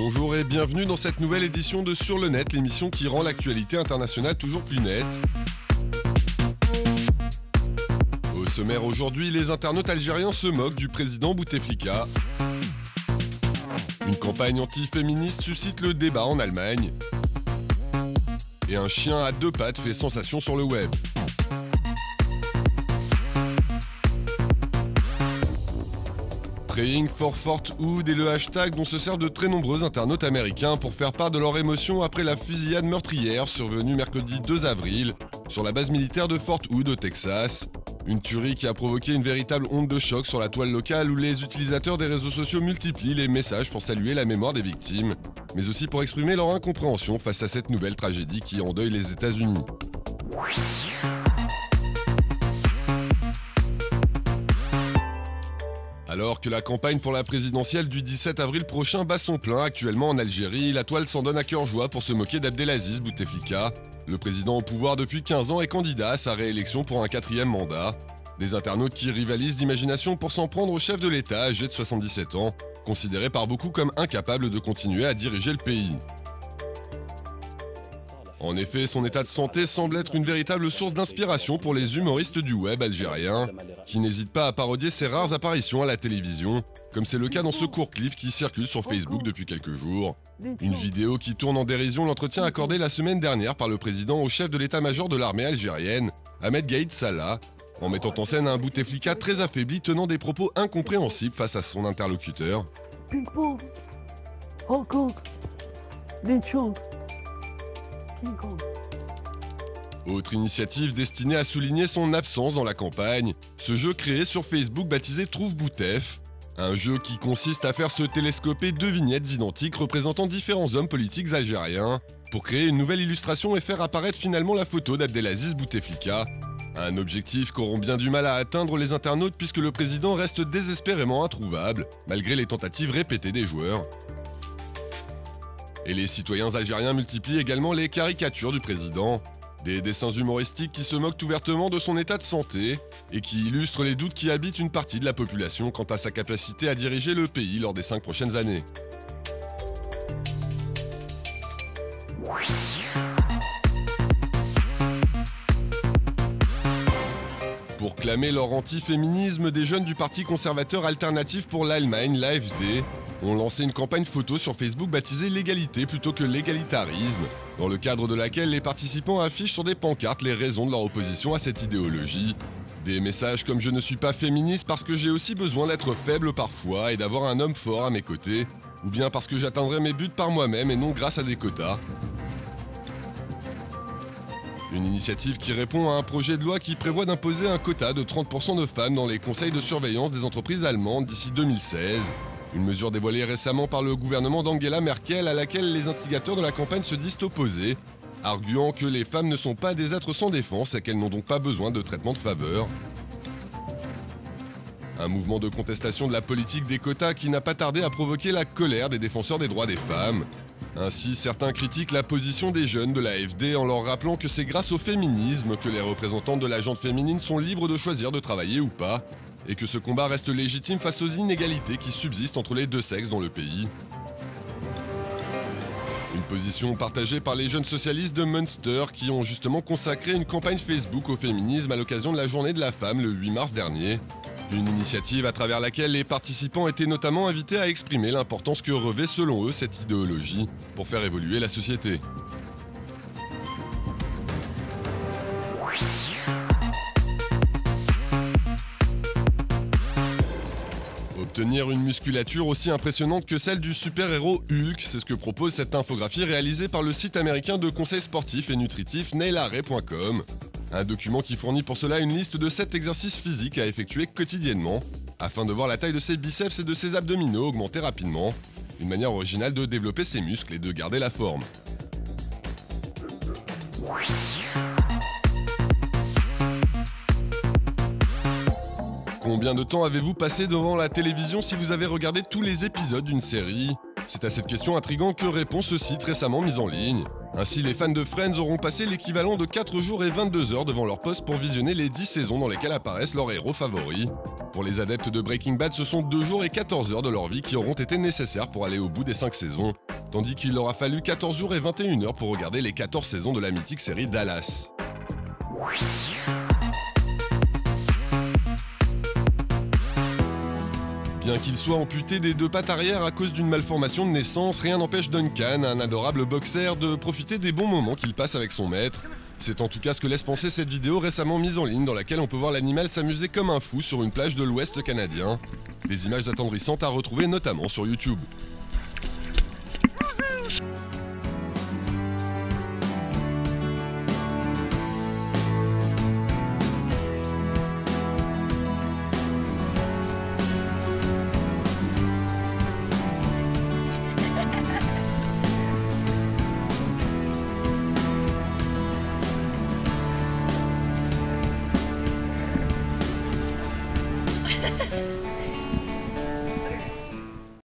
Bonjour et bienvenue dans cette nouvelle édition de Sur le Net, l'émission qui rend l'actualité internationale toujours plus nette. Au sommaire aujourd'hui, les internautes algériens se moquent du président Bouteflika. Une campagne anti-féministe suscite le débat en Allemagne. Et un chien à deux pattes fait sensation sur le web. Praying for Fort Hood est le hashtag dont se servent de très nombreux internautes américains pour faire part de leur émotion après la fusillade meurtrière survenue mercredi 2 avril sur la base militaire de Fort Hood au Texas. Une tuerie qui a provoqué une véritable onde de choc sur la toile locale où les utilisateurs des réseaux sociaux multiplient les messages pour saluer la mémoire des victimes, mais aussi pour exprimer leur incompréhension face à cette nouvelle tragédie qui endeuille les États-Unis. Alors que la campagne pour la présidentielle du 17 avril prochain bat son plein actuellement en Algérie, la toile s'en donne à cœur joie pour se moquer d'Abdelaziz Bouteflika. Le président au pouvoir depuis 15 ans est candidat à sa réélection pour un 4e mandat. Des internautes qui rivalisent d'imagination pour s'en prendre au chef de l'État âgé de 77 ans, considéré par beaucoup comme incapable de continuer à diriger le pays. En effet, son état de santé semble être une véritable source d'inspiration pour les humoristes du web algérien, qui n'hésitent pas à parodier ses rares apparitions à la télévision, comme c'est le cas dans ce court clip qui circule sur Facebook depuis quelques jours. Une vidéo qui tourne en dérision l'entretien accordé la semaine dernière par le président au chef de l'état-major de l'armée algérienne, Ahmed Gaïd Salah, en mettant en scène un Bouteflika très affaibli tenant des propos incompréhensibles face à son interlocuteur. Ping-pong, Hong Kong, Linchong. Autre initiative destinée à souligner son absence dans la campagne, ce jeu créé sur Facebook baptisé Trouve Boutef, un jeu qui consiste à faire se télescoper deux vignettes identiques représentant différents hommes politiques algériens pour créer une nouvelle illustration et faire apparaître finalement la photo d'Abdelaziz Bouteflika. Un objectif qu'auront bien du mal à atteindre les internautes puisque le président reste désespérément introuvable, malgré les tentatives répétées des joueurs. Et les citoyens algériens multiplient également les caricatures du président. Des dessins humoristiques qui se moquent ouvertement de son état de santé et qui illustrent les doutes qui habitent une partie de la population quant à sa capacité à diriger le pays lors des 5 prochaines années. Pour clamer leur anti-féminisme, des jeunes du parti conservateur alternatif pour l'Allemagne, l'AfD, ont lancé une campagne photo sur Facebook baptisée « L'égalité plutôt que l'égalitarisme », dans le cadre de laquelle les participants affichent sur des pancartes les raisons de leur opposition à cette idéologie. Des messages comme « Je ne suis pas féministe parce que j'ai aussi besoin d'être faible parfois et d'avoir un homme fort à mes côtés », ou bien « parce que j'atteindrai mes buts par moi-même et non grâce à des quotas ». Une initiative qui répond à un projet de loi qui prévoit d'imposer un quota de 30% de femmes dans les conseils de surveillance des entreprises allemandes d'ici 2016. Une mesure dévoilée récemment par le gouvernement d'Angela Merkel à laquelle les instigateurs de la campagne se disent opposés, arguant que les femmes ne sont pas des êtres sans défense et qu'elles n'ont donc pas besoin de traitement de faveur. Un mouvement de contestation de la politique des quotas qui n'a pas tardé à provoquer la colère des défenseurs des droits des femmes. Ainsi, certains critiquent la position des jeunes de l'AfD en leur rappelant que c'est grâce au féminisme que les représentantes de la gente féminine sont libres de choisir de travailler ou pas, et que ce combat reste légitime face aux inégalités qui subsistent entre les deux sexes dans le pays. Une position partagée par les jeunes socialistes de Münster qui ont justement consacré une campagne Facebook au féminisme à l'occasion de la journée de la femme le 8 mars dernier. Une initiative à travers laquelle les participants étaient notamment invités à exprimer l'importance que revêt selon eux cette idéologie pour faire évoluer la société. Obtenir une musculature aussi impressionnante que celle du super-héros Hulk, c'est ce que propose cette infographie réalisée par le site américain de conseils sportifs et nutritifs nailarray.com. Un document qui fournit pour cela une liste de 7 exercices physiques à effectuer quotidiennement, afin de voir la taille de ses biceps et de ses abdominaux augmenter rapidement. Une manière originale de développer ses muscles et de garder la forme. Combien de temps avez-vous passé devant la télévision si vous avez regardé tous les épisodes d'une série ? C'est à cette question intrigante que répond ce site récemment mis en ligne. Ainsi, les fans de Friends auront passé l'équivalent de 4 jours et 22 heures devant leur poste pour visionner les 10 saisons dans lesquelles apparaissent leurs héros favoris. Pour les adeptes de Breaking Bad, ce sont 2 jours et 14 heures de leur vie qui auront été nécessaires pour aller au bout des 5 saisons, tandis qu'il leur a fallu 14 jours et 21 heures pour regarder les 14 saisons de la mythique série Dallas. Bien qu'il soit amputé des 2 pattes arrière à cause d'une malformation de naissance, rien n'empêche Duncan, un adorable boxer, de profiter des bons moments qu'il passe avec son maître. C'est en tout cas ce que laisse penser cette vidéo récemment mise en ligne dans laquelle on peut voir l'animal s'amuser comme un fou sur une plage de l'Ouest canadien. Des images attendrissantes à retrouver notamment sur YouTube.